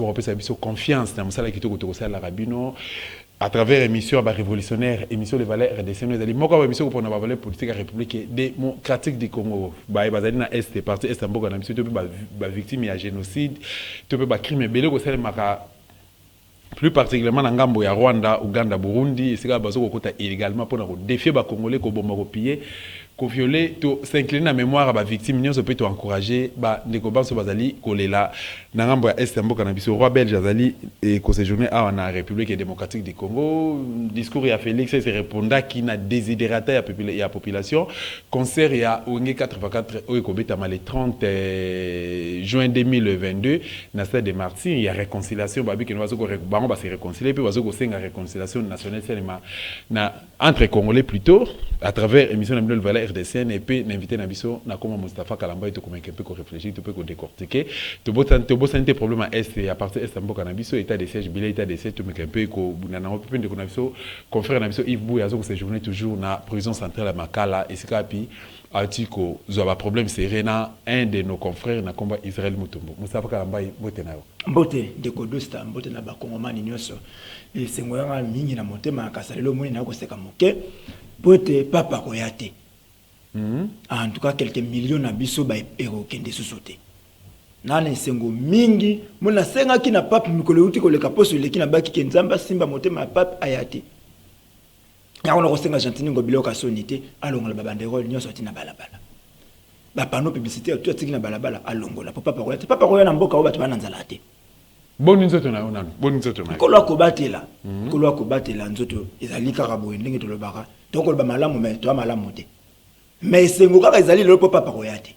baso ba pesa biso confiance na musala kitoko to sala rabino à travers émission ba révolutionnaire émission les valeurs RDC nous allons moko ba émission pour na ba valeurs politique à République démocratique du Congo ba bazali na est parti est mboka na biso to ba victime ya génocide to ba crime belé ko sala maka plus particulièrement na ngambo ya Rwanda, Uganda, Burundi, c'est bazo kokota illégalement pour défier ba congolais ko bomba ko piller, ko violer, to s'incliner na mémoire ba victime nyonso peut to encourager ba ndeko banso bazali kolela na ngambo ya est mboka na biso roi belge azali et ko séjourner à na République démocratique du Congo, discours ya Félix se répondant qui na désidérata ya population, concert ya Ongé 84 o ko beta le 30 juin 2022 na stade de Martyrs, il y a réconciliation babi que nous vazo ko on va se réconcilier puis vazo ko senga réconciliation nationale na entre congolais plutôt à travers émission de valeur RDCN et puis l'invité na biso na comme Mustafa Kalamba et to comme un peu ko réfléchir to peut ko décortiquer to bossante problème à est et à partir est mboka na biso état de siège bilan état de siège to me un peu ko na peu de na biso confrère na biso Yves Bouya zo ko séjourner toujours na prison centrale à Makala et sikapi Atiko zoba problème c'est un de nos confrères na combat Israël Mutombo Mustafa Kalamba bote na yo mbote de kodosta mbote na bakongomani nyonso et sengoyanga mingi na motema kasalelo moni na ko seka moke bote papa koyate en tout cas quelques millions na biso ba ero kende sosote nana sengo mingi mona senga kina papa mikolo uti ko le kaposo le kina baki kenzamba simba motema papa ayate ya on ko senga gentini ngo biloka sonité alongola babandero nyonso tina balabala ba panneau publicitaire tout atikina balabala alongola papa koyate papa koyana mboka o batwana nzala te boni nzoto na yo nanu boni nzoto na yo kolwa ko batela nzoto ezali kaka boye ndenge to lobaka donc ko ba malamu mais to malamu te mais sengo kaka ezali le papa koyate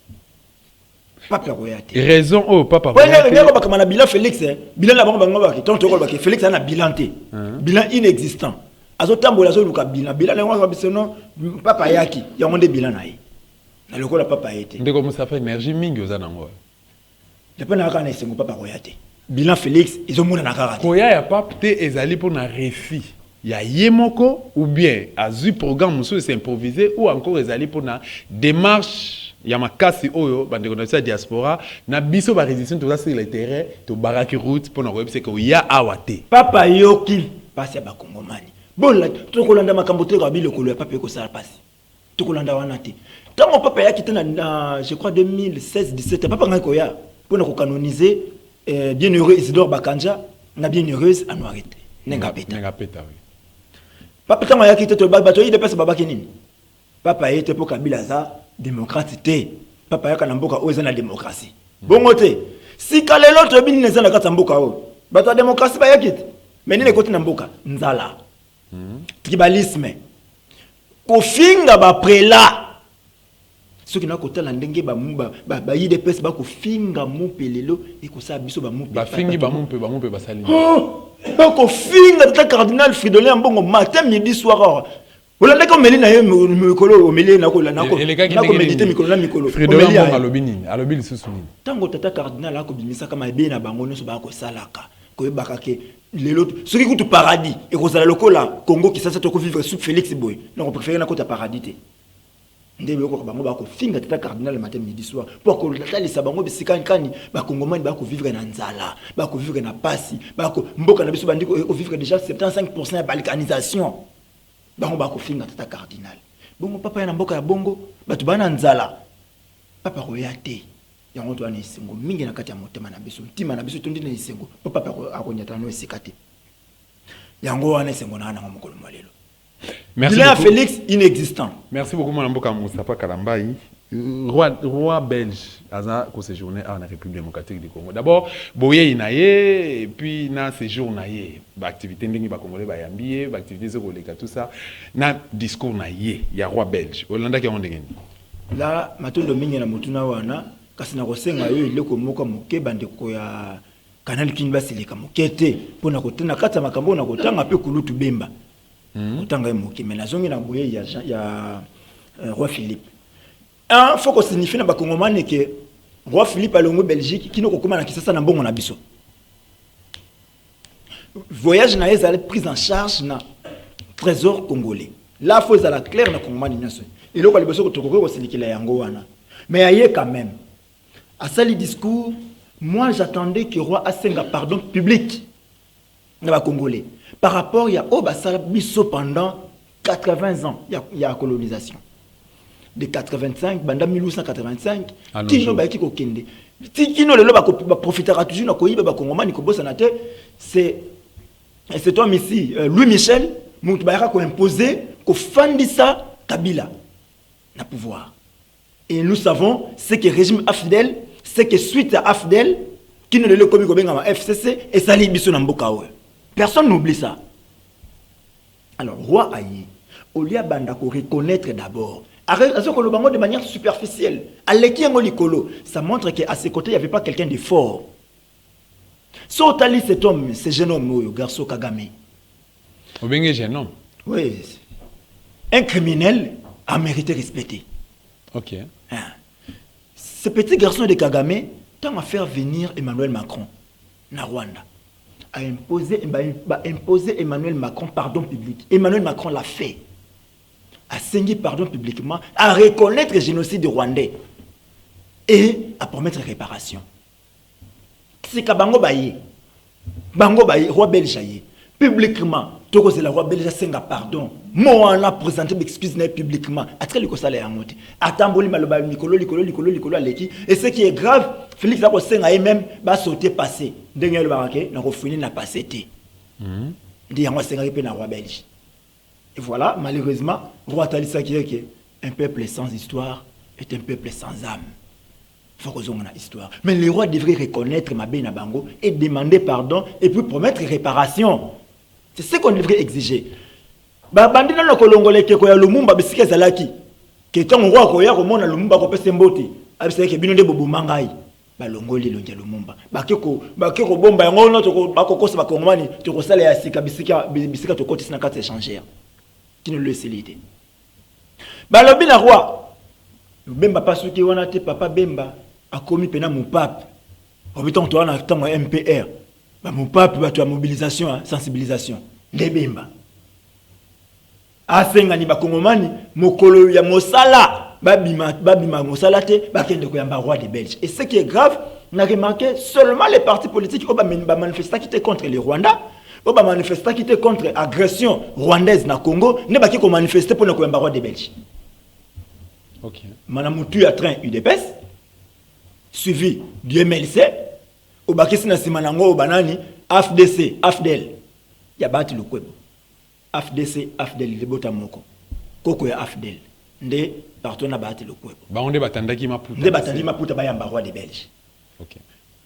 papa koyate raison oh papa koyate ouais ko bakama na bilan Félix bilan la bango baki donc to ko baki Félix ana bilan te bilan inexistant azo tambola zo luka bilan ngo ba bisono papa yaki ya ngonde bilan na ye na lokola papa yete ndeko musafa énergie mingi ozana ngo depuis na kana sengo papa koyate bilan Félix ils ont monana kaka koya ya papa te ezali pour na réfi ya yemoko ou bien azu programme musu s'improviser ou encore ezali pour na démarche ya makasi oyo bandeko na diaspora na biso ba résistance to sur le terrain to baraki route pour na webse ko ya awate papa yoki pasi ba kongomani bon la to kolanda makambo te ka biloko ya papa ko sala pasi to kolanda wana te tant papa ya kitana na je crois 2016 17 papa ngako ya pour na ko canoniser bienheureux Isidore Bakanja na bienheureuse Anouarite nenga peta oui papa tanga ya kité to bato yi de pesa baba kinini papa yete pour Kabila za démocrate te papa ya kana mboka oza na démocratie bongo te si kalelo to bini neza na kata mboka o bato démocratie ba yakite mais ni lekoti na mboka nzala tribalisme kofinga ba prela ce qui n'a côté la ndenge ba yi de pesa ba kofinga mupelelo e ko sa biso ba mupe ba fingi ba mupe ba sali ko finga ta cardinal Fridolin mbongo matin midi soir wala ndeko meli na ye mikolo omeli na ko méditer mikolo na mikolo Fridolin mbongo alobi lisusu nini tango tata cardinal ako bimisa kama ebe na bango nyonso ba ko salaka ko yebaka ke lelo soki kutu paradis e ko sala lokola Congo qui sasa to ko vivre sous Félix Boy non on préfère na ko ta paradis te ndebe ko bango ba ko finga tata cardinal matin midi soir pour ko latali sa bango bisika nkani ba kongomani ba ko vivre na nzala ba ko vivre na pasi ba ko mboka na biso bandi ko vivre déjà 75% ya balkanisation bango ba ko finga tata cardinal bongo papa ya na mboka ya bongo batu bana nzala papa ko yate yango to ana isengo mingi na kati ya motema na biso ntima na biso tondi na isengo papa akonyata no esikate yango wana isengo na mokolo malelo. Merci beaucoup. Félix inexistant. Merci beaucoup mon mboka Mustafa Kalambai roi belge aza ko séjourner à la République démocratique du Congo. D'abord boye inaye et puis na séjour naye ba activité ndingi ba congolais ba yambié ba activité zo koleka tout ça na discours naye ya roi belge Hollanda ki ondengeni. Là matondo mingi na mutuna wana kasi na kosenga yo ileko moko moke bandeko ya Canal King basilika mokete pona kotena kata makambo na kotanga pe kulutu bemba. Kotanga moke mais na zongi na boye ya roi Philippe. Un faut que signifie na bakongomani que roi Philippe alongo Belgique qui no kokoma na kisasa na mbongo na biso. Voyage na ezale prise en charge na trésor congolais. Là faut ça la clair na kongomani nyaso. Et là ko liboso ko tokoko ko silikila yango wana. Mais aye quand même. À ça le discours Moi, j'attendais que le roi Asenga pardon public dans Congolais. Par rapport, il y a Obasala Bisso pendant 80 ans, il y a la colonisation. De 85, pendant 1885, qui n'a pas été kokende. Qui n'a pas profité toujours na koyiba ba Congomani ko bossa na te, c'est toi ici Louis Michel, mutu ba ko imposer ko fandisa Kabila na pouvoir. Et nous savons ce que régime AFDEL, ce que suite à AFDEL qui ne le commis comme FCC et ça biso na mboka oyo. Personne n'oublie ça. Alors roi Ayi, au lieu banda ko reconnaître d'abord de manière superficielle. Ça montre qu'à ses côtés, il n'y avait pas quelqu'un de fort. Sotali, cet homme, ce jeune homme, garçon Kagame. Jeune homme. Oui. Un criminel a mérité respecter. Ok. Ce petit garçon de Kagame, tant à faire venir Emmanuel Macron, na Rwanda, a imposé Emmanuel Macron pardon public. Emmanuel Macron l'a fait. À signer pardon publiquement, à reconnaître le génocide rwandais et à promettre réparation. C'est que Bango Baye, roi belge, publiquement, tout c'est le roi belge a pardon. Moi, on a présenté m'excuse publiquement. Après le conseil à monter. Attamboli maloba Nicolo, Aleki. Et ce qui est grave, Félix a conseillé même va sauter passé. Dernier le baraquet, n'a refini n'a pas été. Dit moi c'est un roi belge. Et voilà, malheureusement, roi Talisa qui est qu'un peuple sans histoire est un peuple sans âme. Il faut qu'on ait une histoire. Mais les rois devraient reconnaître Mabé Bango et demander pardon et puis promettre réparation. C'est ce qu'on devrait exiger. Bandi dans le Congolais qui est Lumumba bisike zalaki. Que ton roi koya ko mona Lumumba ko pese mboti. Abiseke ke bino de bobu mangai. Ba longoli lonja Lumumba. Ba keko bomba ngono to ba ko kosa ba kongomani to ko sala ya sika bisika to kotisi na carte échangère. Qui ne le célite. Balobi na roi. Bemba pas souki wana te papa Bemba a commis pena mon pape. Obiton to wana tango MPR. Ba mon pape ba to mobilisation, sensibilisation. De Bemba. Asenga ni ba kongomani mokolo ya mosala babima mosala te ba kende ko yamba roi de Belge. Et ce qui est grave, on a remarqué seulement les partis politiques qui ba manifester qui étaient contre les Rwandais. On va manifester qui était contre l'agression rwandaise na Congo, ne pas qui manifester pour ne pas roi de Belge. Ok. Manamutu a train UDPS, suivi du MLC, au bakisi na simanango au banani, AFDC, AFDEL. Ya bati le kwebo. AFDC, AFDEL, le botamoko. Koko ya AFDEL. Nde, partout na bati le kwebo. Ba onde batandaki maputa. Nde batandi maputa ba yamba roi de Belge. Ok.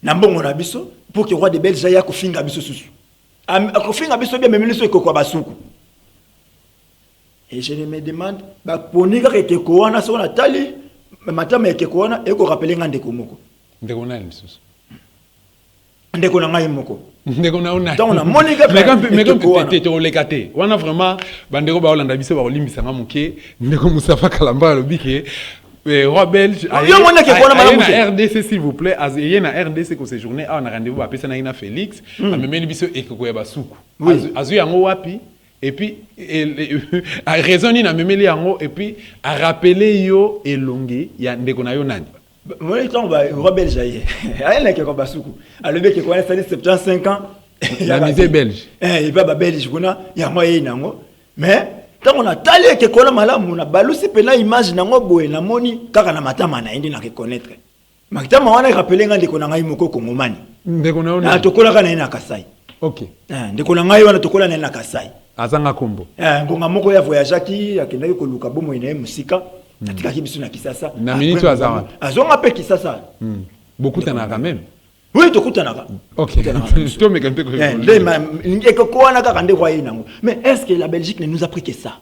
Nambongo na biso, pour que roi de Belge ya kofinga biso susu. Et je me demande, ponika keko wana so na tali, matama keko wana eko rappeler ngande komoko. Ndeko na lisusu. Ndeko na ngai moko. Ndeko na ona. Donc na monika mais quand te olekate. Wana vraiment bandeko ba Holanda biso ba olimbisa nga muke, ndeko Mustafa Kalamba lobike. Roi belge, na RDC s'il vous plaît, ayez na RDC ko séjourner on a rendez-vous ba pesa na ina Félix, amemeli biso ekoko ya basuku. Azu yango wapi et puis a raisonner na memeli yango et puis a rappeler yo elongi ya ndeko na yo nani. Moi temps ba roi belge aye. Ayena ke ko basuku. Alobe ke ko na 75 ans. La misé belge. Il va ba belge kuna ya moyen nango. Mais quand on a talé que kola malamu na balusi pena image nango boye na moni kaka na matama na indi na reconnaître. Matama wana rappeler ngande ko na ngai moko kongomani. Ndeko na ona. Na tokola kana na Kasai. OK. Ndeko na ngai wana tokola na Kasai. Azanga kombo. Ngonga moko ya voyagaki akendaki ko luka bomo ina musika. Atika kibisu na Kisasa. Na minute azanga. Azonga pe Kisasa. Beaucoup t'en a quand même. Oui, tout le monde. Ok. Je te mets quand même. Mais est-ce que la Belgique ne nous a pris que ça?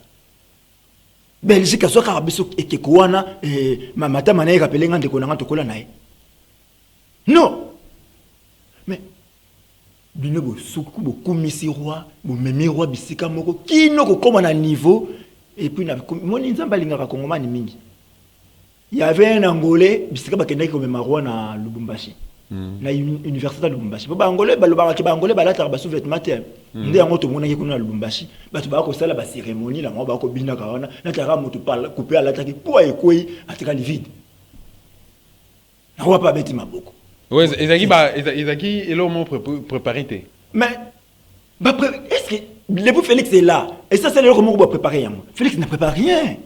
Belgique a soit Karabiso et Kekouana et Mamata Mane rappelé un de Konanga Tokola Nae. Non. Mais Binobo Soukou, Bokumisi Roi, Bomemi Roi Bissika Moko, qui n'a comme un niveau et puis mon Inzambalinga Kongomani Mingi. Il y avait un Angolais, Bissika Bakendaki comme Marwa na Lubumbashi. Na université de Lubumbashi. Ba Angolais balobaka ba Angolais balata ba sous-vêtements te. Ndé yango to mona yekuna Lubumbashi. Ba to ba ko sala ba cérémonie la ba ko binda kawana na tara moto parle couper à l'attaque pour ekoi atika vide. Na wa pa beti maboko. Ouais, Ezaki est là au moins préparé. Mais, est-ce que le Félix est là? Et ça, c'est le comment on va préparer. Félix ne prépare rien.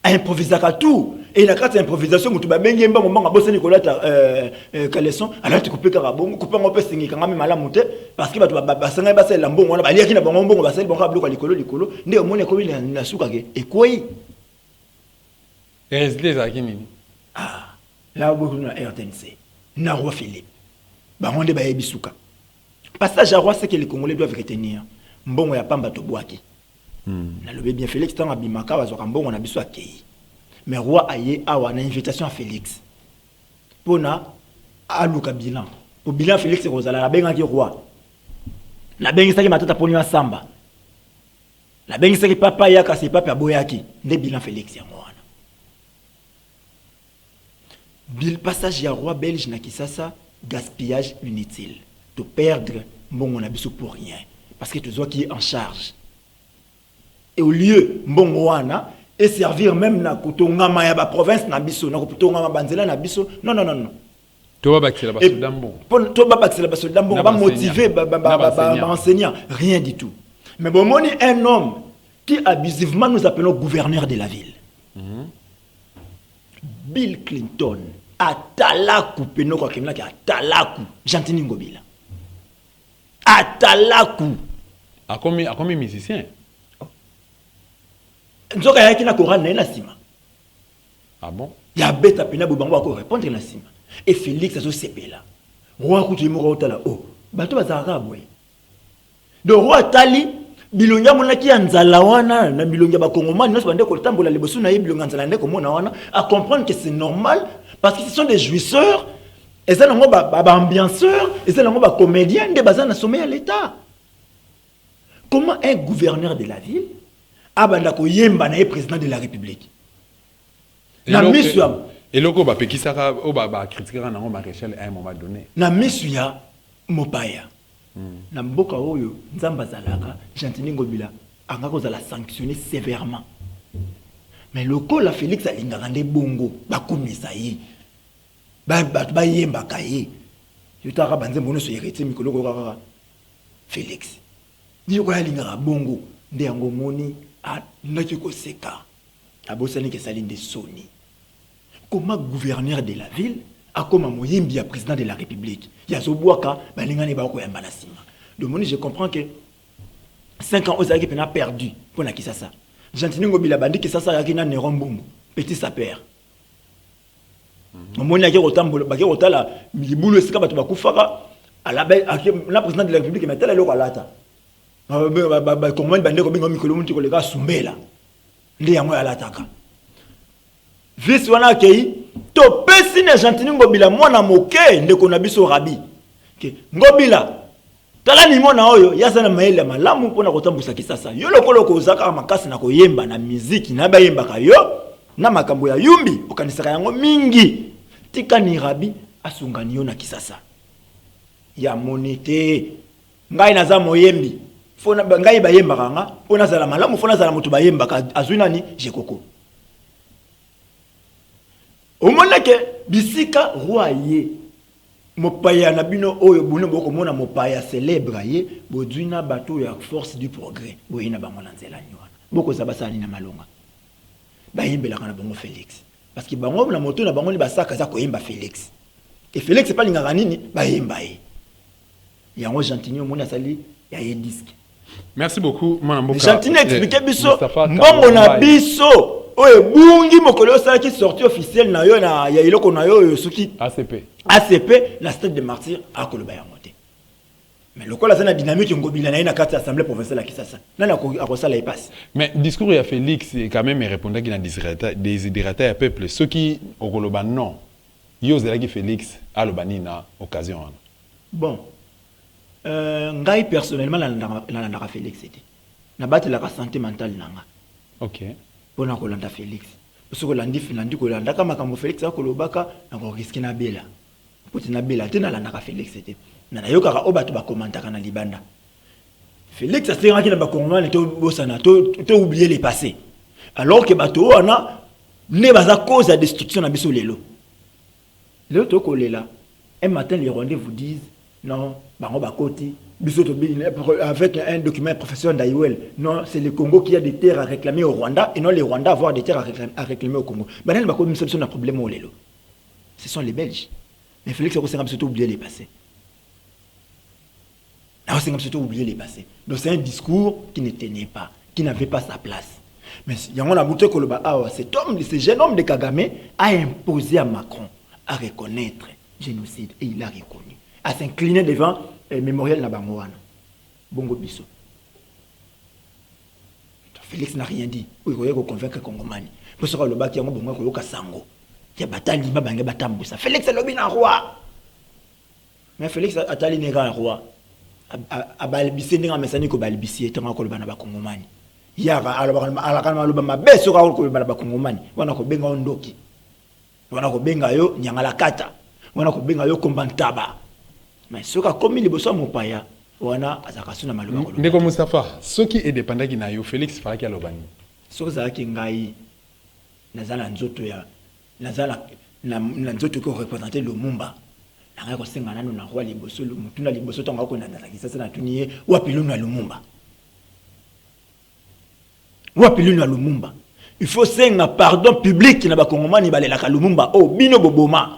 Il improvise à tout. Et la carte d'improvisation, tu vas bien gagner un moment à bosser Nicolas Calesson. Alors tu coupes Carabon, coupes un peu Singi, quand même à la montée, parce qu'il va passer un bassin lambon, on va lire qu'il a bon bon, on va se bon à l'écolo, né au monde comme il a souka. Et quoi? Et reste les Akinini. Ah, là où on a RTNC, Narwa Philippe, Baron de Baye Bisouka. Passage à roi, c'est que les Congolais doivent retenir. Bon, il n'y a pas de boaki. Na le bien Félix, tant à Bimaka, on a besoin de mais roi aye awa na invitation à Félix. Pour na aluka bilan. Pour bilan Félix Rosala la benga ki roi. Na benga saki matata poni wa samba. La benga saki papa yaka se papa boyaki. Ne bilan Félix ya mwana. Bil passage ya roi belge na Kisasa, gaspillage inutile. De perdre mbongo na biso pour rien parce que tu dois qui est en charge. Et au lieu mbongo wana et servir même na kutongama ya ba province na biso na kutongama banzela na biso non. To ba bakela ba soldambo. To ba bakela ba soldambo ba motiver ba enseignant rien du tout. Mais bon moni un homme qui abusivement nous appelons gouverneur de la ville. Bill Clinton atalaku peno kwa kimla ki atalaku Jantini Ngobila. Atalaku a combien musicien. Nzoka yaki na Coran na sima. Ah bon? Ya beta pena bobango ako répondre na sima. Et Félix azo sepela. Roi kutu yimo otala oh. Bato bazaka boy. Do roi tali bilonga monaki ya nzala wana na bilonga ba kongomani noso bande ko tambola liboso na bilonga nzala ndeko mona wana à comprendre que c'est normal parce que ce sont des jouisseurs et ça nango ba ambianceurs et ça nango ba comédiens de bazana sommet à l'état. Comment un gouverneur de la ville abanda ko yemba na président de la République na misuya et loko ba pekisaka o ba critiquera na maréchal à un moment donné na misuya mopaya na mboka oyo nzamba zalaka Jantini Ngobila anga ko zala sanctionner sévèrement mais loko la Félix alingaka nde bongo bakomisa yi ba yemba kaye yutaka banze mbono so héritier mikolo ko kaka Félix ni ko alingaka bongo nde yango moni a naki ko seka abosani ke saline de Sony. Comment gouverneur de la ville a comme moyembi à président de la République ya zobwaka balingani ba ko yamba na sima. Donc moni je comprends que 5 ans aux qui pena perdu pour na Kisasa. Jantini Ngobila bandi Kisasa ya kina Nerombumbu petit sapeur. Moni ya rotambo ba rotala milibulu esika bato bakufaka ala la président de la République mais tel loko alata. Comment bande ko bingo mikolo muti ko le ga sumbela ndi yango ya lataka vice wana kei to pesi na Jantini Ngobila mwana moke ndeko na biso rabi ke Ngobila tala ni mona oyo yasa na maele malamu mpona kotambusa Kisasa yo lokolo ko zaka makasi na koyemba na muziki na bayemba ka yo na makambo ya yumbi okanisaka yango mingi tika ni rabi asungani yo na Kisasa ya monite ngai naza moyembi fona ngai bayemba kanga pona zala malamu fona zala mutu bayemba ka azwina ni jekoko omonake bisika roye mopaya na bino oyo buno boko mona mopaya célèbre ye bodwina bato ya force du progrès boyina bango na nzela nywana boko za basani na malonga bayembela kana bango Félix parce que bango na moto na bango li basaka za koyemba Félix et Félix c'est pas lingaka nini bayemba ye yango Jantini mona sali ya ye disque. Merci beaucoup mon mboka. Jantini expliquer biso mbongo na biso oye bungi mokolo sala ki sortie officielle na yo na ya iloko na yo soki ACP la stade de martyr a koloba ya moté mais lokola ça na dynamique Ngobila na kati assemblée provinciale à Kisasa nana ko sala y passe mais discours ya Félix quand même répondait qu'il a désidraté à peuple ceux qui au koloba non yo zelaki Félix a lobani na occasion bon ngai personnellement la Félix c'était na battre la santé mentale nanga OK pour na kolanda Félix parce que landi kolanda kama kama Félix akolobaka na ko risque na bela pour na bela tena la na Félix c'était na yoka ka obatu ba commenter na libanda Félix a sera ki na ba kongomane to bosana to oublier les passés alors que bato wana ne baza cause de destruction na biso lelo to kolela Un matin, les Rwandais vous disent, non, côté, avec un document professionnel d'Aïwel, non, c'est le Congo qui a des terres à réclamer au Rwanda, et non les Rwandais avoir des terres à réclamer au Congo. Ce sont les Belges. Mais Félix a surtout oublié les passés. Donc c'est un discours qui ne tenait pas, qui n'avait pas sa place. Mais il y a un montré que ce jeune homme de Kagame a imposé à Macron à reconnaître le génocide et il a reconnu. À s'incliner devant le mémorial Nabamoana. Bongo Bisso. Félix n'a rien dit. Oui, il faut convaincre les Congomani. Pour ce que le bâti, il y a un bongo Sango. Il y a bataille, il y a bataille. Félix est le roi. Mais Félix a été un roi. A balbissé n'enga mesani ko balbissé tant ko bana ba Congomani. Yara ala kana lo ba beso ko bana ba Congomani. Wana ko benga ondoki. Wana ko benga yo nyangala kata. Wana ko benga yo kombantaba. Mais ce qu'a commis les bossons mon paya, wana azakasuna maluba ko. Ndeko Moustapha, ce qui est dépendant qui na yo Félix Faraki alobani. Ce que ça qui ngai nazala nzoto ya nazala na nzoto ko représenter le Mumba. Nanga ko senga nanu na roi liboso mutuna liboso tonga ko nanda ki sasa na tuniye wapi lunu ya Lumumba. Wapi lunu ya Lumumba. Il faut senga pardon public na ba Kongomani balela ka Lumumba oh bino boboma.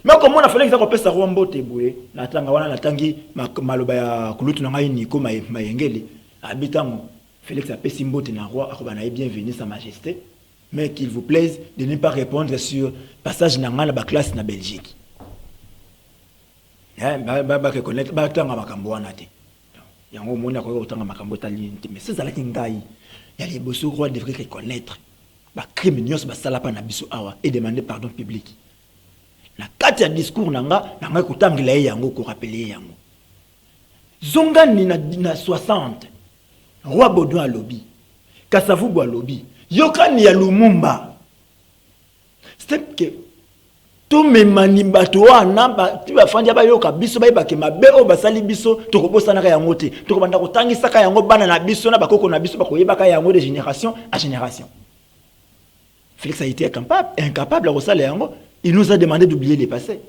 Mais comme on a fait que ça qu'on peut savoir mbote boué na tanga wana na tangi maloba ya kulutu na ngai ni ko mayengeli habitant Félix a pesi mbote na roi akobana bienvenue sa majesté mais qu'il vous plaise de ne pas répondre sur passage na ngala ba classe na Belgique. Ba reconnaître ba tanga makambo wana te. Yango mona ko tanga makambo tali mais c'est ça la kingai. Ya les bosso roi devrait reconnaître ba crime nyos ba sala pa na biso awa et demander pardon public. Na kati ya discours nanga kutangila yango ko rappeler yango. Zonga ni na 60. Roi Baudouin à lobby. Kasavubu à lobby. Yokani ya Lumumba. C'est que tout me manibato wana ba tu afandi ba yoka biso ba ke mabe o basali biso to ko bosana ka yango te. To ko banda ko tangisa ka yango bana na biso na bakoko na biso ba ko yeba ka yango de génération à génération. Félix a été incapable à ça yango. Il nous a demandé d'oublier les passés.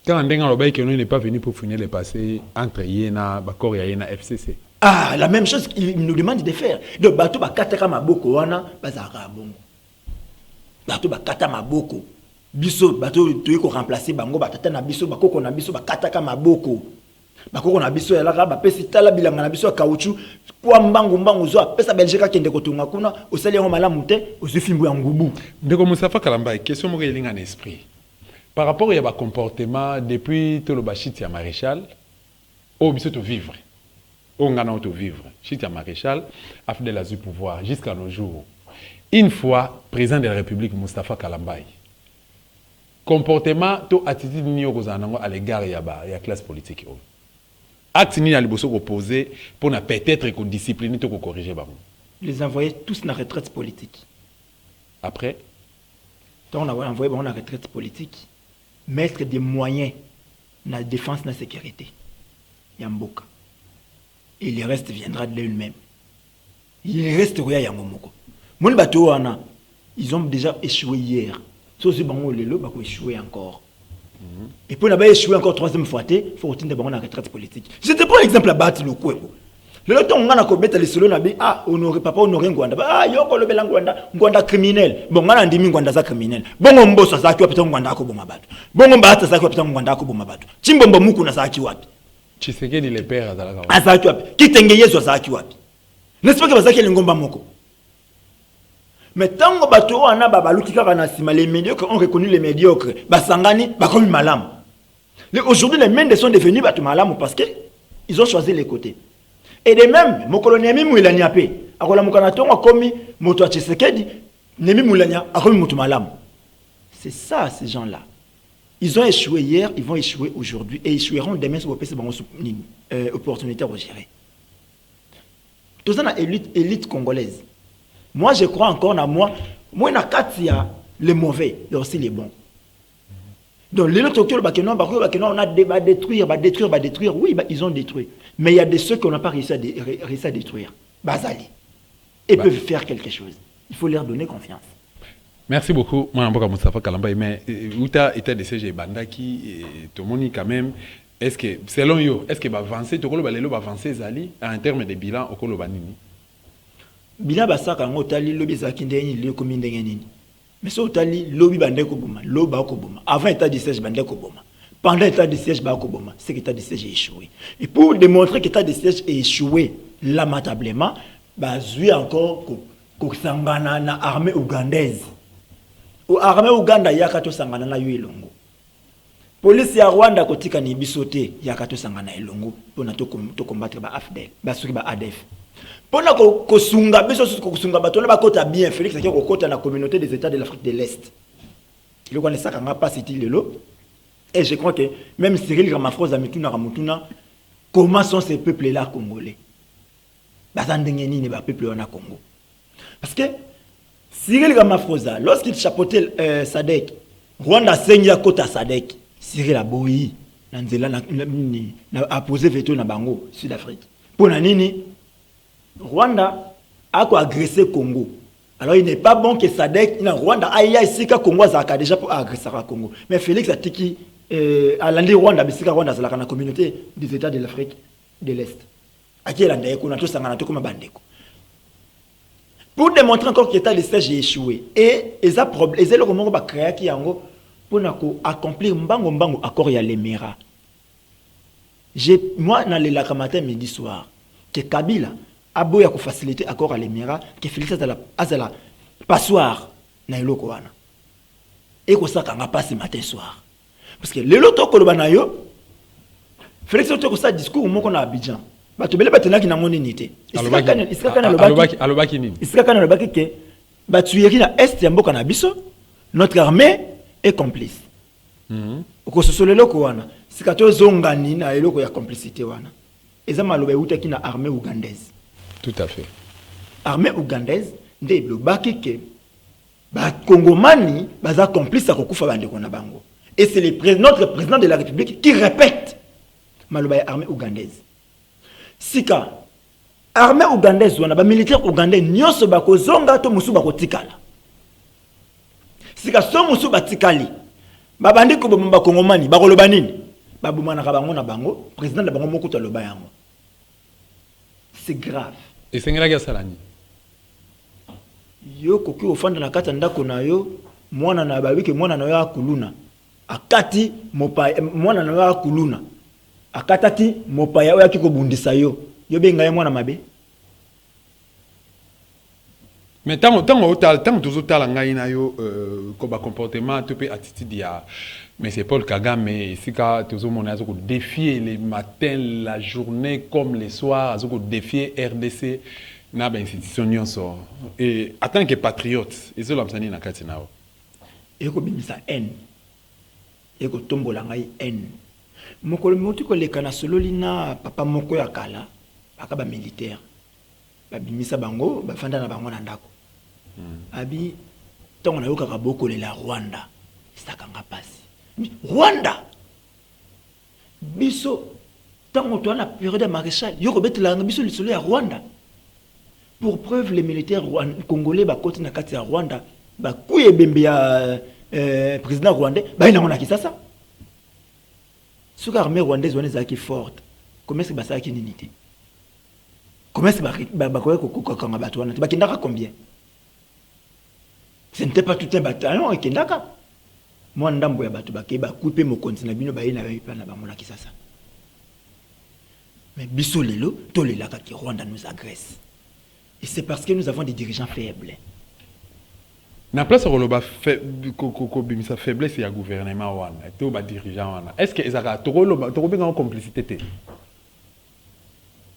Quand Ndenga Lobaï n'est pas venu pour finir les passés entre Yéna, Bakor et Yéna FCC. Ah, la même chose qu'il nous demande de faire. Donc, bateau bakata maboko wana bazaka bongo. Bateau bakata maboko. Biso bateau tu ko remplacer bango batata na biso bakoko na biso bakata maboko. Bakoko na biso ya laka ba pesi tala bilanga na biso ya caoutchouc kwa mbangu zo pesa Belgique kende ko tunga kuna osali ngo malamu te osifimbu ya ngubu. Ndeko Moustapha Kalamba, question mo yelinga en esprit. Par rapport au comportement depuis tout le bachit ya maréchal au biso to vivre. On ngana to vivre. Chit ya maréchal afdel azu pouvoir jusqu'à nos jours. Une fois président de la République Moustapha Kalamba. Comportement to attitude ni okozanango à l'égard ya classe politique. Acte ni aliboso opposé pour na peut-être qu'on discipliner to corriger ba. Les envoyer tous na retraite politique. Après donc on a envoyé bon na retraite politique mettre des moyens na défense na sécurité. Yamboka. Et le reste viendra de lui-même. Il reste rien yango moko. Mon bateau wana ils ont déjà échoué hier. Sauf si bango lelo ba ko échouer encore. Et puis on a échoué encore troisième fois, il faut retenir de la retraite politique. Je te prends l'exemple à battre le coup. Le temps où on a combattu les solos, ah, honoré papa, honoré Ngwanda. Ah, yoko le belang Ngwanda criminel. Bon, on a dit Ngwanda za criminel. Bon, on bosse ça qui a peut-être Ngwanda ko bomabatu. Bon, on bat ça qui a peut-être Ngwanda ko bomabatu. Chimbombo muku na sa ki wapi. Tshisekedi le père azalaka. Ah, sa ki wapi. Kitenge yeso sa ki wapi. N'est-ce pas que bazaki lingomba moko. Mais tant que bateau on a babalutika na sima les médiocres ont reconnu les médiocres basangani bakomi malam. Aujourd'hui les Mendes sont devenus batu malam parce que ils ont choisi les côtés. Et de même mon colonel Nemi Moulania pe akola mukana tonga komi moto Tshisekedi Nemi Moulania akomi moto malam. C'est ça ces gens-là. Ils ont échoué hier, ils vont échouer aujourd'hui et échoueront demain sur le bango opportunité à gérer. Tout ça na élite congolaise. Moi, je crois encore en moi. Moi, na katia les mauvais, et aussi les bons. Donc, les autres on a détruire. Oui, ils ont détruit. Mais il y a des ceux qu'on n'a pas réussi à détruire. Basali. Ils peuvent faire quelque chose. Il faut leur donner confiance. Merci beaucoup. Moi, je Moustapha Kalamba, mais Outa était de CG Bandaki, tout le monde quand même. Est-ce que, selon vous, est-ce que va avancer, tout le monde va avancer Zali en termes de bilan au Kolobanini? Bilan basaka ngotali lobi zaki ndeni le komi ndenge nini. Mais so otali lobi bande ko boma, loba ko boma. Avant état de siège bande ko boma. Pendant l'état de siège ba ko boma, c'est que l'état de siège est échoué. Et pour démontrer que l'état de siège est échoué lamentablement, bah zui encore ko sangana na armée ougandaise. Ou armée Ouganda yakato sangana na elongo. Police ya Rwanda kotika ni bisote yakato sangana elongo pona to combattre ba AFDEL, ba soki ba ADF. Pona ko sunga biso ko sunga batona ba kota bien Félix qui ko kota na communauté des États de l'Afrique de l'Est. Il ko ça kanga pas cité lelo. Et je crois que même Cyril Ramaphosa Ramutuna, comment sont ces peuples là congolais? Ba zandenge ni ba peuple na Congo. Parce que Cyril Ramaphosa, lorsqu'il chapeautait Sadek, Rwanda seigneur kota Sadek, Cyril a boyi, a posé veto na bango, Sud-Afrique. Pour nini, Rwanda a agressé Congo. Alors il n'est pas bon que Sadek, Rwanda aïe ici que Congo a déjà pour agresser le Congo. Mais Félix a dit à l'année Rwanda, mais Rwanda c'est la communauté des États de l'Afrique de l'Est. À qui l'année qu'on a tous sanganato comme bandeko. Pour démontrer encore que l'état de siège est échoué. Et ça problème, et le moment va créer qui yango pour accomplir mbango accord ya l'Émirat. Moi dans les matin midi soir que Kabila a beau ya faciliter accord à l'Émirat que Félix azala passoire na eloko wana. Et ko ça kanga passe matin soir. Parce que le loto ko lobana yo Félix oto ko ça discours moko na Abidjan. Bato bele batena ki na ngoni nité. Alobaki nini? Iska kana lobaki ke batueri na est ya mboka na biso, notre armée est complice. Ko sosolelo ko wana, sikato zongani na eloko ya complicité wana. Eza maloba utaki na armée ougandaise. Tout à fait. Armée ougandaise nde lobaki ke ba Congomani baza complice à kokufa bandeko na bango. Et c'est notre président de la République qui répète maloba ya armée ougandaise. Sika armée ougandaise wana ba militaire ougandais nyonso bakozonga to musu bakotikala. Sika so musu batikali. Ba bandi ko bomba Kongomani bakoloba nini? Ba bomana ka bango na bango, président na bango moko to loba yango. C'est grave. Et sengela ya salani. Yo koki ofanda na kata ndako na yo, mwana na babike mwana na yo akuluna. Akati mopa mwana na yo akuluna. Akataki mopaya oya kiko bundisa yo benga ya mwana mabe. Mais tant toujours tala ngai na yo ko ba comportement tout pe attitude ya mais c'est Paul Kagame sika toujours mon azo ko défier les matins la journée comme les soirs azo ko défier RDC na ba institution nyonso et en tant que patriote ezo lamsani na kati nao e ko bimisa haine e ko tombola ngai haine. Mokolo moti ko leka na sololi na papa moko ya kala aka ba militaire ba bimisa bango ba fanda na bango na ndako abi tongo na yoka kaboko le la Rwanda sakanga pasi Rwanda biso tongo to na période maréchal yoko betela biso lisolo ya Rwanda. Pour preuve les militaires congolais ba koti na kati ya Rwanda ba kuye bembe ya président rwandais ba ina ngona kisasa. Sous l'armée rwandaise on est forte. Comment est-ce que ça qui n'unité? Comment est-ce que combien? Ce n'était pas tout un bataillon et Kendaka. Moi ndambo ya batu bakeba couper mon continent bino ba ina ba na bamona kisasa. Mais biso lelo to lelaka ki Rwanda nous agresse. Et c'est parce que nous avons des dirigeants faibles. Na place roloba bimisa faiblesse ya gouvernement wana to ba dirigeant wana est-ce que ezaka to benga en complicité te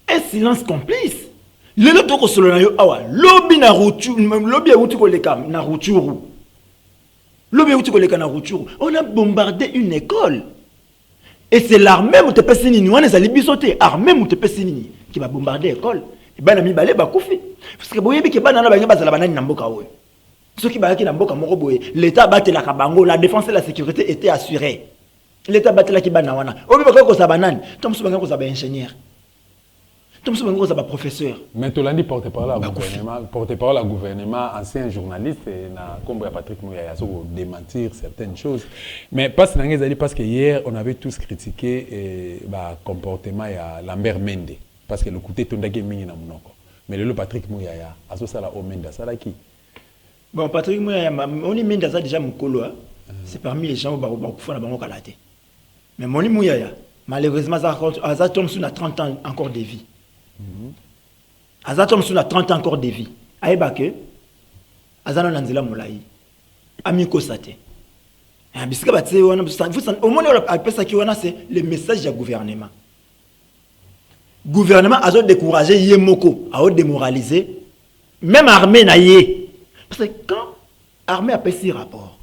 un silence complice lelo to ko solo na yo awa lobi na rutu lobi ya rutu ko leka na ruturu lobi ya rutu ko leka na ruturu on a bombardé une école et c'est l'armée mu te pesini ni wana zali bisote armée mu te pesini qui va bombarder école et bana mi balé ba kufi parce que boyebi ke bana na ba ngaba zala banani na mboka oyo. Ceux qui battent la mboka moko boye, l'État battait la kabango, la défense et la sécurité étaient assurées. L'État battait la kibana wana. Obi bako ko sabanani, tom subanga ko sabana ingénieur. Tom so bango za ba professeur. Mais tu l'as dit porte-parole à gouvernement, porte-parole à gouvernement, ancien journaliste na Kombo Patrick Mouyaya so démentir certaines choses. Mais pas parce que hier on avait tous critiqué bah comportement ya Lambert Mende parce que le côté tondaki mingi na munoko. Mais le Patrick Mouyaya aso sala o Mende sala qui. Bon Patrick Mouyaya on est Mende ça déjà mukolo hein. C'est parmi les gens qui font la bango kalaté. Mais Moni Mouyaya malheureusement ça tombe sur 30 ans encore de vie. Azatom sur 30 ans encore de vie. Aïbake, Azano Nanzela Moulaï, Amiko Sate. Au moins, c'est le message du gouvernement. Le gouvernement a découragé Yemoko, a démoralisé, même armée naïe. Parce que quand l'armée a fait ce rapport,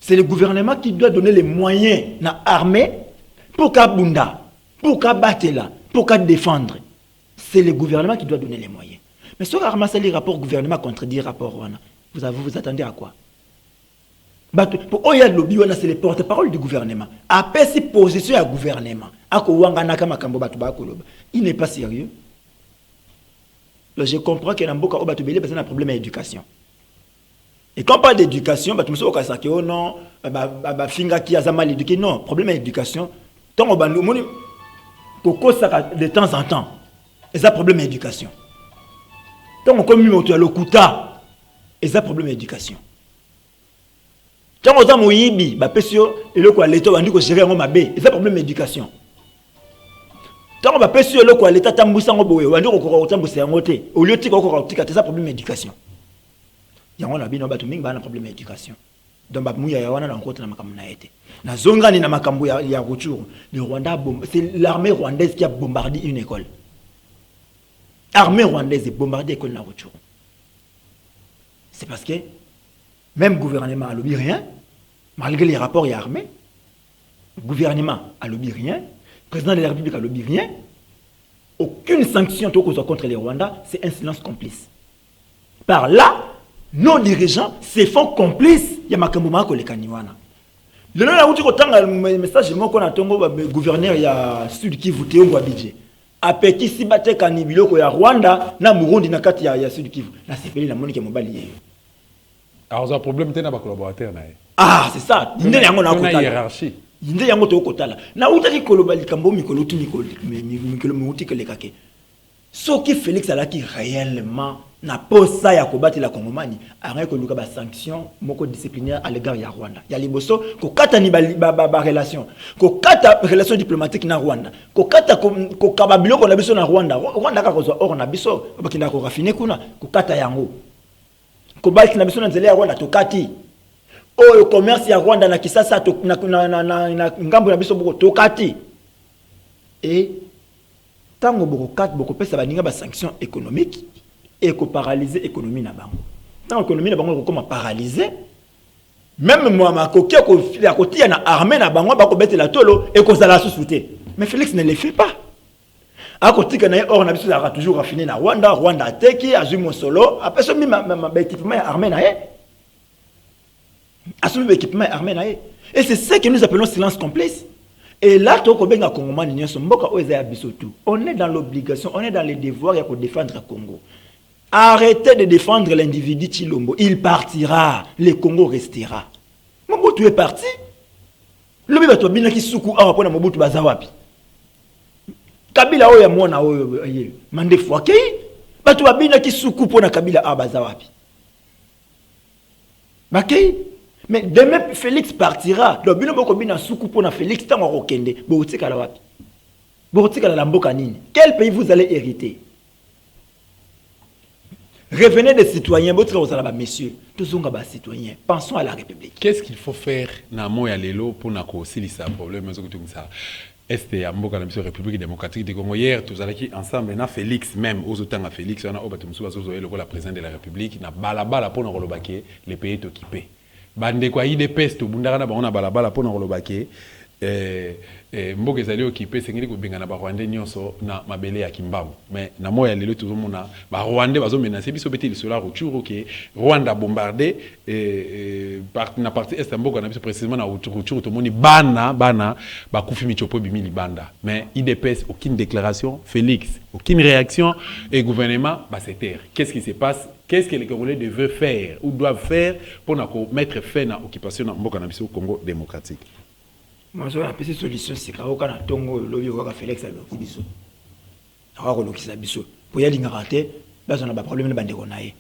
c'est le gouvernement qui doit donner les moyens à l'armée pour qu'elle bunda, pour qu'elle batte là, pour qu'elle défendre. C'est le gouvernement qui doit donner les moyens. Mais si on ramasse les rapports gouvernement contredit les rapports, vous attendez à quoi? Pour Oya Lobby, c'est les porte-parole du gouvernement. Après ces positions à gouvernement, il n'est pas sérieux. Je comprends qu'il y a un problème d'éducation. Et quand on parle d'éducation, non, finga qui a mal éduqué, non, problème d'éducation. De temps en temps. Et ça problème d'éducation. Tant on comme nous le kuta, et ça problème d'éducation. Tant on a moyibi, bah pesio et le quoi l'état on dit que gérer un mabé, et ça problème d'éducation. Tant on va pesio le quoi l'état tambusa ngoboye, on dit qu'on tambusa ngoté, au lieu de qu'on tika, c'est ça problème d'éducation. Yango na bino batu mingi ba na problème d'éducation. Donc ba muya ya wana na nkota na makambo na été. Na zonga ni na makambo ya Rutshuru, le Rwanda c'est l'armée rwandaise qui a bombardé une école. L'armée rwandaise est bombardée l'école na Rutshuru. C'est parce que même le gouvernement a lobby rien, malgré les rapports et l'armée, le gouvernement a lobby rien, le président de la République a lobby rien, aucune sanction contre les Rwandais, c'est un silence complice. Par là, nos dirigeants se font complices. Il y a Makambouma qui est Kaniwana. Le nom de le message qu'on a le gouverneur il y a Sud Kivu Théo Abidjan. Apeti si bate kanibilo ko ya Rwanda na Burundi na kati ya Sud Kivu. La CPI la Monique Mobali. Alors un problème tena ba collaborateur na. Ah, c'est ça. Inde yango na kotala. Hiérarchie. Inde yango to kotala. Na utaki kolobali kambo mikolo tu mikolo muti ke lekake. Ce qui Félix alaki réellement na posa ya kobati la Kongomani arrêt ko luka ba sanction moko disciplinaire à l'égard ya Rwanda. Ya liboso ko kata ni ba relation. Ko kata relation diplomatique na Rwanda. Ko kata ko kababilo ko na biso na Rwanda. Rwanda ka ko zo or na biso ba kinda ko rafiner kuna ko kata yango. Ko ba na biso na nzela ya Rwanda to kati. O commerce ya Rwanda na Kisasa to na ngambo na biso boko to kati. Et tango boko kat boko pesa ba ninga ba sanction économique et ko paralyser l'économie na bango. Tant l'économie na bango ko paralyser même moi ma koki ko ya kotia na armée na bango ba ko betela tolo et ko zala sous-souté. Mais Félix ne le fait pas. A kotika na or na biso za toujours raffiné na Rwanda, Rwanda teki azumi solo, après ça ma équipement armé na e. Assume équipement armé na e. Et c'est ça que nous appelons silence complice. Et là, on est dans l'obligation, on est dans le devoir de défendre le Congo. Arrêtez de défendre l'individu Chilombo. Il partira, le Congo restera. Mobutu est parti. Le bébé to bina ki suku awa pona Mobutu bazawapi. Kabila oya mwana oyo mande fwake. Batu babina ki suku pona Kabila awa bazawapi. Bakei. Mais demain, Félix partira. Donc, bino boko bina suku pona Félix tango rokende. Botika la wapi. Botika la mboka nini. Quel pays vous allez hériter? Revenez des citoyens, messieurs, tous sont des citoyens. Pensons à la République. Qu'est-ce qu'il faut faire na moya lelo pour na ko silisa problème ça? Est à mboka na biso République démocratique du Congo hier tous allaki ensemble na Félix même aux autant à Félix on a obatumsu bazo le président de la République na balabala pour na kolobake les pays est occupé. Bande kwa IDPS to bundara na ba on a balabala pour na kolobake mboka ezali occupé sengeli kobenga na barwandais nyonso na mabele ya Kimbambo mais na moya lelo tozomona barwandais bazomenace biso beti lisolo ya Rutshuru ke Rwanda bombardé na partie est ya mboka na biso précisément na Rutshuru tomoni bana bakufi michopo bimi libanda mais IDPS aucune déclaration Félix aucune réaction et gouvernement se taire. Qu'est-ce qui se passe? Qu'est-ce que les Congolais devaient faire ou doivent faire pour mettre fin à l'occupation de mboka na biso au Congo démocratique? Moi, je vais solution, c'est que quand on tongo lobby ou Félix a le biso. Alors on a biso. Pour y aller raté, là on a pas problème de bande konaye.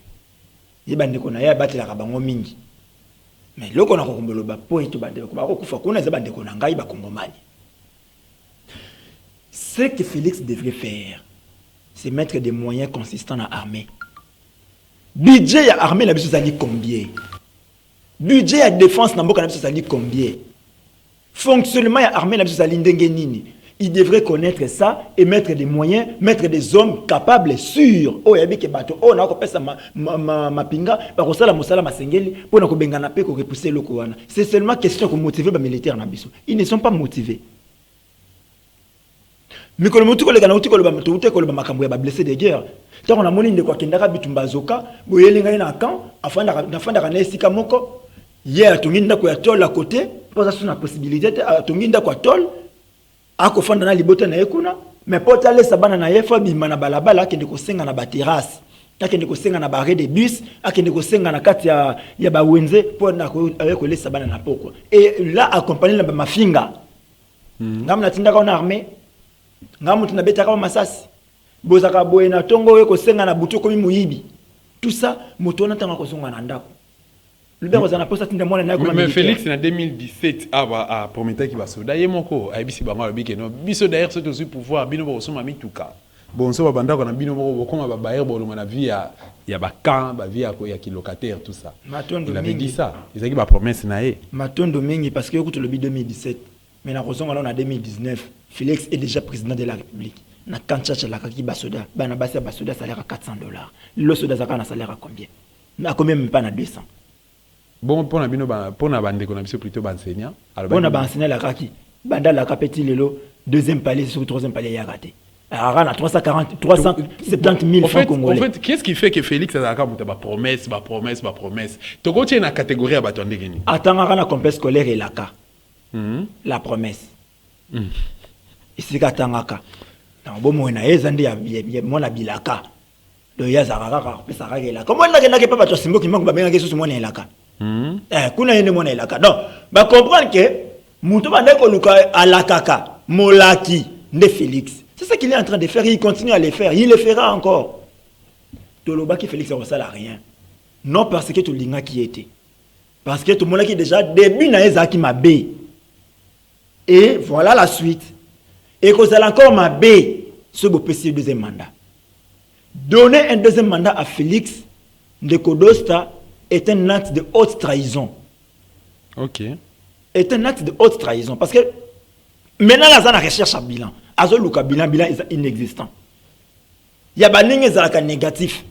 Y bande konaye battre la kabango mingi. Mais le qu'on a kombolo ba po et bande ko ba ko kufa ko na za bande konanga ba kongomani. Ce que Félix devrait faire, c'est mettre des moyens consistants dans l'armée. Budget à armée la biso ça dit combien? Budget à défense na mboka na biso ça dit combien? Fonctionnement à l'armée, il devrait connaître ça et mettre des moyens, mettre des hommes capables, sûrs. Oh, il y a des bateaux. Oh, on a fait ça, ma pinga, par ça, la mosala, ma sengeli, pour nous bengana pe, pour repousser le Kowana. C'est seulement question de motiver les militaires na biso. Ils ne sont pas motivés. Mais quand on a les blessés de guerre, tant on a moni de quoi qu'il y a bitumba zoka, boyelinga na camp, afin d'arranger sika moko. Hier, tout le monde a tol à côté, pour ça, la possibilité, tout le monde a tol, à quoi fondre dans les bottes na ekuna, mais pour aller sabana na yefa, bimana balabala, qui ne kosenga na terrasse, qui ne kosenga na barré de bus, qui ne kosenga na kati ya ba wenze, pour na avec les sabana na poko. Et là, accompagné la mafinga, ngam na tinda na armée, ngam na beta ka masasi, bozaka boye na tongo kosenga na butu komi muyibi. Tout ça, moto na tanga kozonga na ndako. Mais Félix en 2017 a promis qu'il va se faire. Yemoko a bisi bango biki no biso d'ailleurs c'est aussi pouvoir bino bo soma mituka. Bon so banda ko na bino bo comme ba bayer bo na vie ya ba camp, ba vie ya ki locataire tout ça. Il avait dit ça. Il a dit ba promesse na ye. Matondo mingi parce que écoute le 2017. Mais na raison on a 2019. Félix est déjà président de la République. Na kanchacha la kaki basoda. Bana basa basoda salaire à $400. Le soda zaka na salaire à combien? Mais à combien même pas na 200. Bon, pour la bande économique, plutôt enseignant. Bon, on a enseigné la kaki. Banda la capeti lelo, deuxième palier, sur troisième palier, il y a raté. Alors, on a 370 000 francs congolais. En fait, qu'est-ce qui fait que Félix a promesse? Tu continues la catégorie à bâton de Guinée. Attends, on a un complexe scolaire et la cas. La promesse. Et c'est qu'à Tangaka. Bon, moi, on a un bilaka. Le Yazarara, ça règle. Comment on a pas de symbole qui manque de bien sur mon élaka? Kuna yene mona elaka. Donc, ba comprendre que muto ba ndeko luka alakaka, molaki de Félix. C'est ça qu'il est en train de faire, il continue à le faire, il le fera encore. Toloba qui Félix ne sert à rien. Non parce que tout l'inga qui était. Parce que tout le monde qui déjà début na eza qui m'a bé. Et voilà la suite. Et que ça encore m'a bé ce beau petit deuxième mandat. Donner un deuxième mandat à Félix de Kodosta est un acte de haute trahison. Ok. Est un acte de haute trahison. Parce que maintenant, la recherche à bilan. Azoluka bilan est inexistant. Il y a des négatif.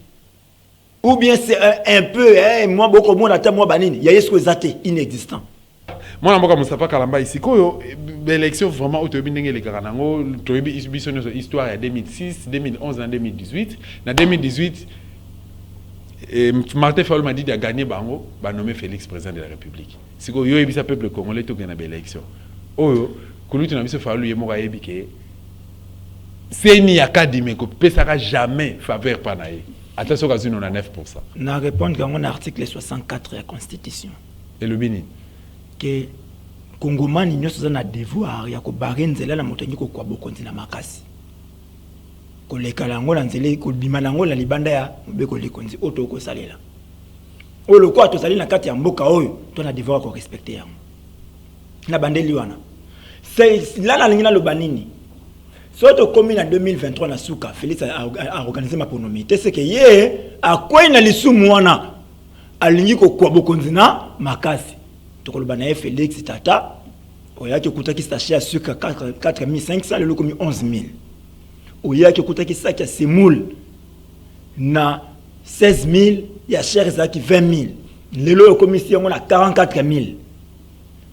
Ou bien c'est un peu, moi, beaucoup de monde attend moi, il y a des choses inexistant. Moi, je suis Moustapha Kalamba ici. L'élection vraiment où tu as les Garanango, tu as eu une histoire en 2006, 2011 et 2018. En 2018, Martin Fayol m'a dit qu'il a gagné Bango, il a nommé Félix président de la République. Si vous avez vu le peuple congolais, il a gagné l'élection. Oh, quand tu as vu ce Fayol, il a dit que c'est une académie qui ne sera jamais faveur par naïe. Attention, on a 9%. Je réponds à mon article 64 de la Constitution. Et le Bénin que Congomani nyonso za na devoir ya ko barenzela na moto nyiko kwa bokonzi na makasi. Ko lekala ngo na nzele ko bima nango la libanda ya mbeko likonzi oto ko salela. O lo kwa to salela na kati ya mboka oyo to na devoir ko respecter yango. Na bandeli wana. C'est là na lingina lo banini. Soto komi na 2023 na suka Félix a organisé ma pronomité c'est que ye a kwa na lisumu wana alingi ko kwa bokonzi na makasi. Tokoloba Félix Tata oya ki kuta ki sachet à sucre 4500 le komi 11000 oya ki kuta ki sac à semoule na 16000 ya cher za ki 20000 lelo komi si on a 44000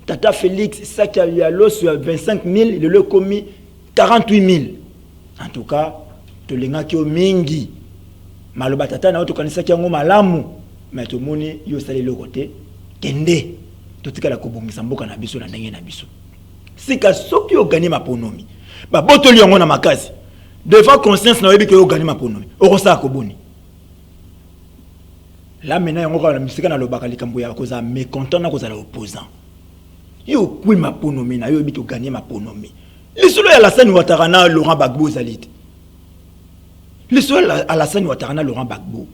Tata Félix, ça qui a eu à l'eau sur 25 000, il a commis 48 000. En tout cas, tu l'as qui au mingi. Maloba tata na to kanisa ki ngo malamu. Mais to moni yo sali le côté. Kende. To tika la kobongisa mboka na biso na ndenge na biso. Sika soki yo gagner ma ponomi. Ba botoli yango na makasi. Devant conscience na yebi ke yo gagner ma ponomi. Orosa koboni. Là maintenant yango ka na misika na lobaka likambo ya koza mécontent na koza la opposant. Yo kui ma ponomi na yo yebi to gagner ma ponomi. Lisolo ya Alassane Ouattara na Laurent Gbagbo zalite. Lisolo ya Alassane Ouattara na Laurent Gbagbo.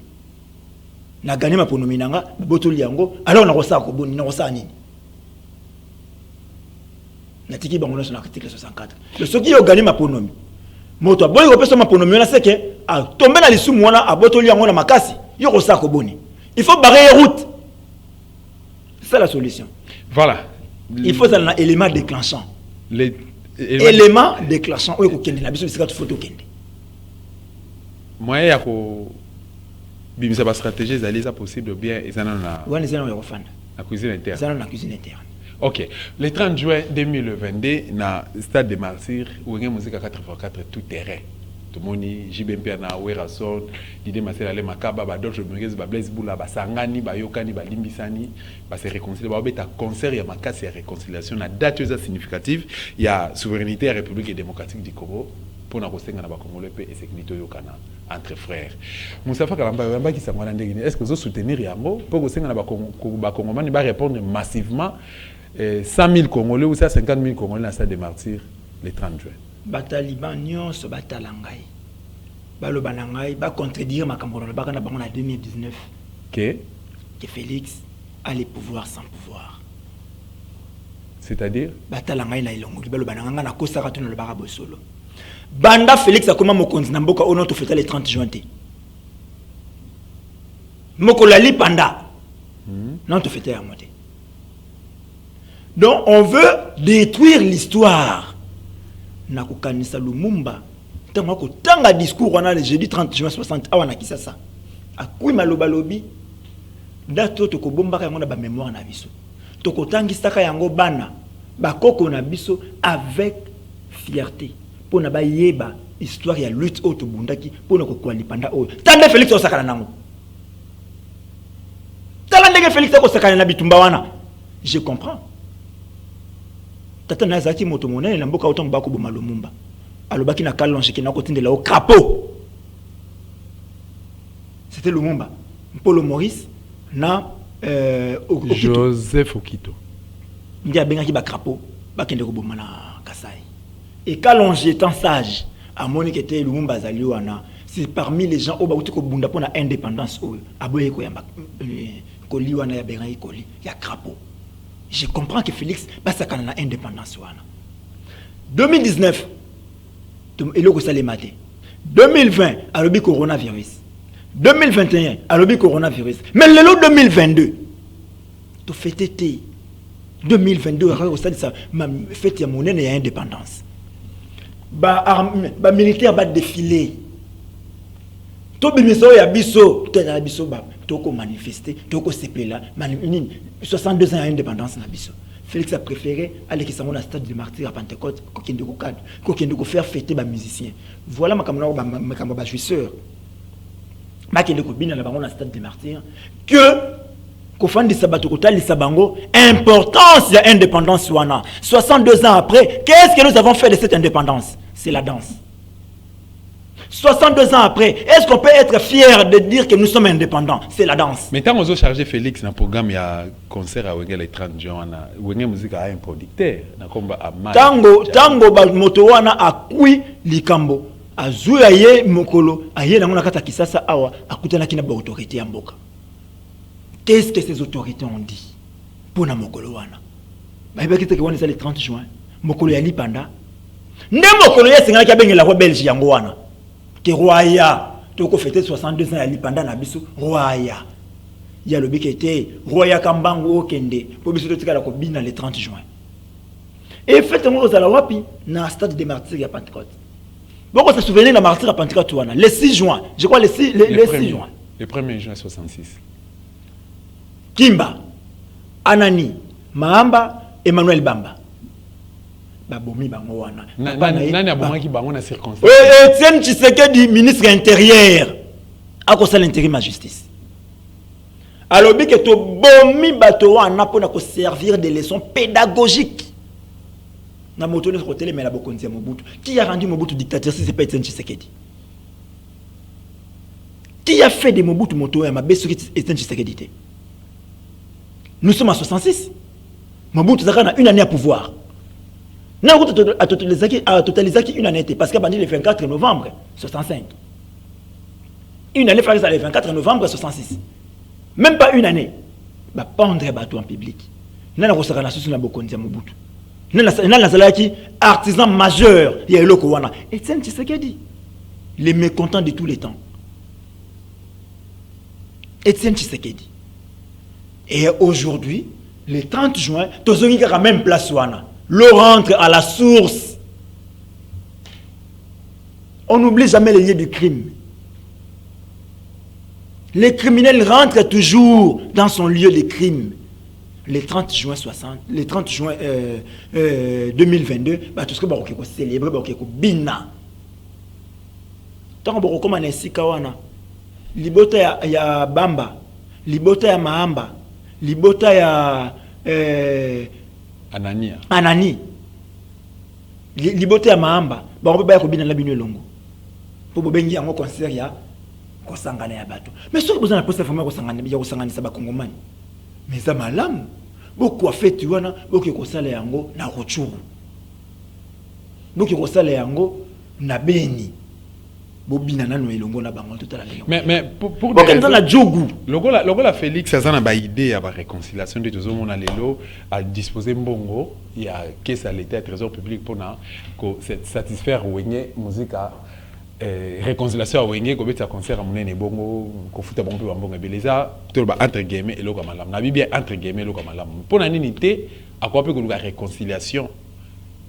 Na gagné ma ponomi nanga botoli yango alors na kosa ko boni na kosa nini. Na tiki bango na article 64. Le soki yo gagné ma ponomi. Moto boy ko pesa ma ponomi na seke a tomber na lisumu wana a botoli yango na makasi yo kosa ko boni. Il faut barrer route. C'est ça la solution. Voilà. Il faut un élément déclenchant. Les élément déclenchant oyo ko kende na biso bisika to photo kende. Moyen ya ko bimisa ba stratégie ezali ça possible bien ezana na wana ezana ya kofanda la cuisine interne. Ezana na cuisine interne. OK. Le 30 juin 2022 na stade de Martyrs où ngé musique 4x4 tout terrain. Tout moni JBMP na Werason l'idée Marcel ale makaba ba d'autres Mugezi ba Blaise Bula ba sangani ba yokani ba limbisani ba se réconcilier ba beta concert ya makasi ya réconciliation na date significative ya souveraineté ya République démocratique du Congo pour na kosenga na ba Congolais pe et sécurité yokana entre frères. Moustapha Kalamba yamba ki sangwana ndenge est-ce que vous soutenir yango pour kosenga na ba Congolais ba répondre massivement 100 000 Congolais ou 50 000 Congolais dans stade de Martyrs le 30 juin. Bataliban nyonso batalangai baloba na ngai ba contredire makambo na baka na bango na 2019 que Félix a le pouvoir sans pouvoir. C'est-à-dire batalangai na ilongo baloba na ngana kosaka to na baka bosolo banda Félix akoma mokonzi na mboka ono to fêter le 30 juin té mokolo ali panda non to fêter à moté. Donc on veut détruire l'histoire. Na kukanisa Lumumba tango ko tanga discours wana le jeudi 30 juin 60 awa na Kisasa akui maloba lobi dato to ko bomba ka ngona ba mémoire na biso to ko tangisaka yango bana ba koko na biso avec fierté pona ba yeba histoire ya lutte auto bundaki pona ko kwali panda oyo tande Félix osakana nango tala ndenge Félix ko sakana na bitumba wana je comprends. Tata na zaki moto monene na mboka autant bako boma Lumumba alobaki na kalonge ki na kotindela au crapaud. C'était Lumumba, Paulo Maurice na Joseph Okito ndia benga ki ba crapaud bakende ko boma na Kasai. Et kalonge étant sage a moni que était Lumumba zali wana c'est parmi les gens au ba uti ko bunda pona indépendance oyo aboye ko yamba ko liwana ya benga ikoli ya crapaud. Je comprends que Félix basa kana indépendance wana. 2019 eloko salemate. 2020 alobi coronavirus. 2021 alobi coronavirus. Mais le 2022 to fêter 2022 au stade ça ma fête ya monene ya indépendance. Ba militaire ba défiler. To bimiso ya biso, to ya biso ba toko manifester, toko sepela, 62 ans d'indépendance na biso. Félix a préféré aller qui s'en stade de Martyrs à Pentecôte, kokende ko cadre, kokende ko faire fêter ba musiciens. Voilà makambo ba jouisseur. Ba kende ko bina na bango na stade de Martyrs que ko fandi sabato ko tali sabango importance ya indépendance wana. 62 ans après, qu'est-ce que nous avons fait de cette indépendance? C'est la danse. 62 ans après, est-ce qu'on peut être fier de dire que nous sommes indépendants? C'est la danse. Mais tant qu'on a chargé Félix dans le programme, il y a un concert à Wengel et 30 jours, Wengel Musique a un producteur, Tango moto wana akui likambo azuya ye mokolo aye na ngona kata Kisasa awa akutana kina ba autorité ya mboka. Qu'est-ce que ces autorités ont dit pour na mokolo wana? Ba yeba kiteke wana le 30 juin, mokolo ya lipanda. Nde mokolo ya singala ka bengela ko Belgique yango wana. Que Roya, tu as fêté 62 ans à l'Ipanda Nabiso, Roya. Il y a le bic était Roya Kambango Kende, pour biso de la cobine le 30 juin. Et faites-moi aux Alawapi, dans le stade de Martyrs à Pentecôte. Bon, on se souvient de la Martyrs à Pentecôte, le 6 juin, je crois le 6 juin. Le 1er juin 66. Kimba, Anani, Mahamba, Emmanuel Bamba. Babomi bango wana. Nani abomaki bango na circonstance. Etienne Tshisekedi ministre intérieur a cause l'intérim à justice. Alors que to bomi bato wana pona ko servir de leçons pédagogiques. Na moto le côté mais la bokonzi Mobutu. Qui a rendu Mobutu dictateur si c'est pas Etienne Tshisekedi? Qui a fait de Mobutu moto ya mabe sur Etienne Tshisekedi? Nous sommes en 66. Mobutu a une année à pouvoir. Nous avons totalisé une année parce qu'il a le 24 novembre 65. Une année, le 24 novembre 66. Même pas une année. Bah, pendre les bateaux en public. Nous avons fait la sous Bokonzi Mobutu. Nous avons fait artisan majeur. Il y a le Kowana. Etienne Tshisekedi. Les mécontents de tous les temps. Etienne Tshisekedi. Et aujourd'hui, le 30 juin, tous les gens même place Wana. L'eau rentre à la source. On n'oublie jamais les lieux du crime. Les criminels rentrent toujours dans son lieu de crime. Le 30 juin 2022, tout ce que vous célébrer, vous bina. Tant que vous recommandez ici, Kawana, libota ya Bamba, libota ya Mahamba, libota ya Anani. Libota ya Mahamba, on peut pas bina la bino longo. Pour bengi yango concert ya ko sangana ya bato. Mais ce que vous en avez formé ko sangana ya ko sangana sa ba kongomani. Mais ça malam, beaucoup a fait wana, beaucoup ko sala yango na rochuru. Beaucoup ko sala yango na beni. Bobina nanu elongo na bango tout à la mais pour la jogu logola Félix azana ba idée ya ba réconciliation de tous mona lelo à disposer mbongo il y a caisse à l'état trésor public pour na ko satisfaire wenye musique à réconciliation wenye ko beta concert à monene bongo ko futa bongo pe mbongo beleza to ba entre guillemets et loko malam na bibia entre guillemets loko malam pour na nini té à quoi peut que la réconciliation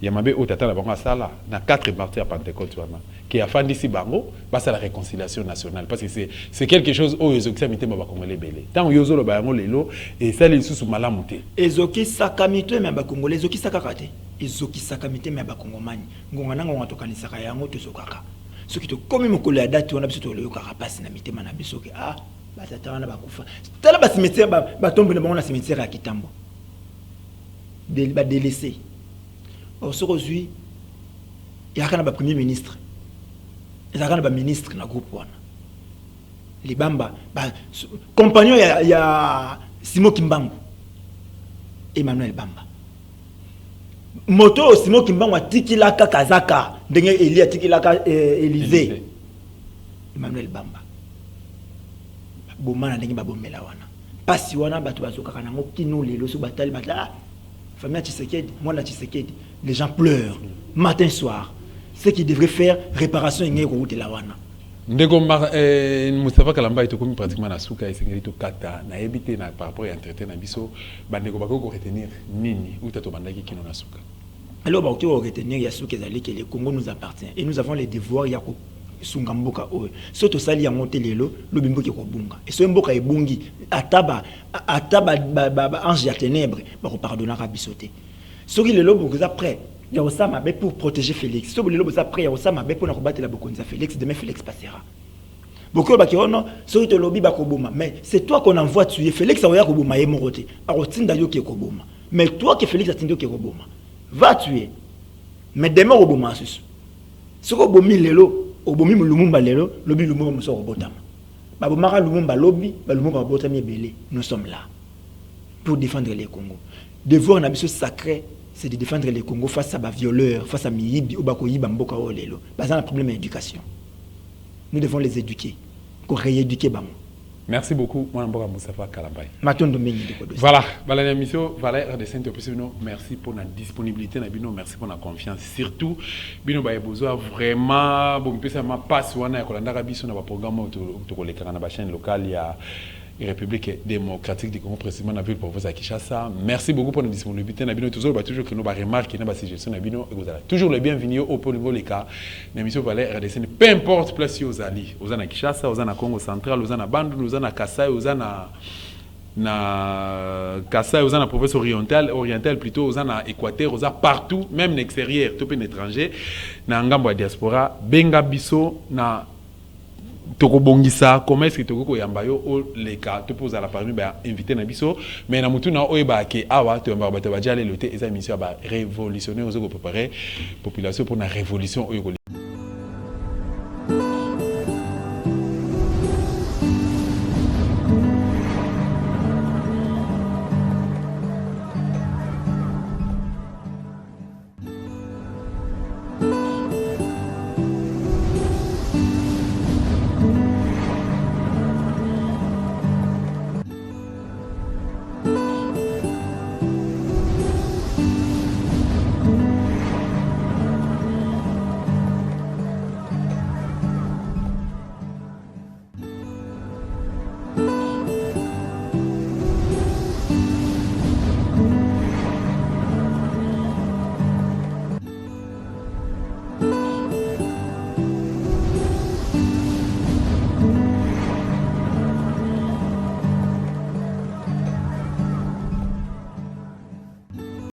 il y a mabe otata la bango sala na 4 parties à Pentecôte wana qui a fait d'ici bango passe à la réconciliation nationale parce que c'est quelque chose où ils ont mis ba congolais belé tant yozo lo bango lelo et ça les sous malamuté ezoki sakamite mais ba congolais ezoki sakakate ezoki sakamite mais ba congomani ngonga nango ngatokanisa ka yango tozokaka soki to komi mokolo ya date wana biso to le yoka rapasi na mitema na biso ke batata wana bakufa tala ba cimetière ba tombe na bango na cimetière ya Kitambo ba délaissé. Or, ce aujourd'hui, il y a un premier ministre. Il y a un ministre dans le groupe. Les Bamba, compagnon, il y a Simo Kimbangu, Emmanuel Bamba. Moto, Simo Kimbangu, Tikilaka Kazaka, Dengue Elia Tikilaka Élysée. Emmanuel Bamba. Bomana Dengue Babomela wana. Pasi wana, Batu Bazoka Kanango, Kino, Lelo, Subatali, Batala. Famille Tshisekedi, moi la Tshisekedi. Les gens pleurent, matin, soir. Ce qui devrait faire réparation et route la wana. Ndeko Moustapha Kalamba est comme pratiquement na souka et c'est to kata na habité na par rapport à entretien na biso bandeko bako retenir nini ou tato bandaki kino na souka. Alors ba ko retenir ya souka ezali que le Congo nous appartient et nous avons les devoirs ya ko sunga mboka o soto sali ya motelelo lo bimbo ki ko bunga et so mboka ebungi ataba ange ya ténèbres ba ko pardonnera bisoté. Ce qui est là après, il y a aussi ma pour protéger Félix. Ce qui est là après, il y a aussi ma pour combattre la Bokonza Félix. Demain, Félix passera. Beaucoup de gens disent ce qui est lobby Bakoboma. Mais c'est toi qu'on envoie tuer. Félix a envoyé Koboma et Moroté. Alors, tu n'as pas Koboma. Mais toi qui Félix a tenu Koboma. Va tuer. Mais demain, Koboma, c'est ça. Ce qui est Obomi Lelo, Obomi Lumumba Lelo, lobby Lumumba Moussa Robotama. Babomara Lumumba lobby, Lumumba Robotami Belé. Nous sommes là pour défendre les Congos. Devoir na biso sacré, c'est de défendre les Congo face à des violeurs, face à Miyibi, Obakoyi, Bamboka, Olelo. Parce qu'il y a un problème d'éducation. Nous devons les éduquer, pour rééduquer Bamo. Merci beaucoup, moi Mboka Moustapha Kalambay. Voilà, voilà l'émission, voilà RDC Bino. Merci pour la disponibilité, merci pour la confiance. Surtout, Bino Baye besoin vraiment, bon, ça m'a passé, on a un programme autour de la chaîne locale, il y a République démocratique du Congo, précisément la ville pour vous à Kinshasa. Merci beaucoup pour la disponibilité. Nous toujours que nous remarquer nos suggestions. Toujours le bienvenu au niveau des cas. L'émission Valais RDC, peu importe place aux Ali, aux Ana Kinshasa, aux Ana Congo central, aux Ana Bandou, aux Ana Kassai, aux Ana na Kassai, aux en province orientale plutôt, aux en Équateur, aux en partout, même l'extérieur, tout un étranger, na ngambo diaspora, benga biso na toko bongisa comment est-ce que toko ko yamba yo o les cas te pose à la parmi ba invité na biso mais na mutu na oyeba ke awa to yamba ba jale loté eza émission ba révolutionner aux préparer population pour la révolution oyo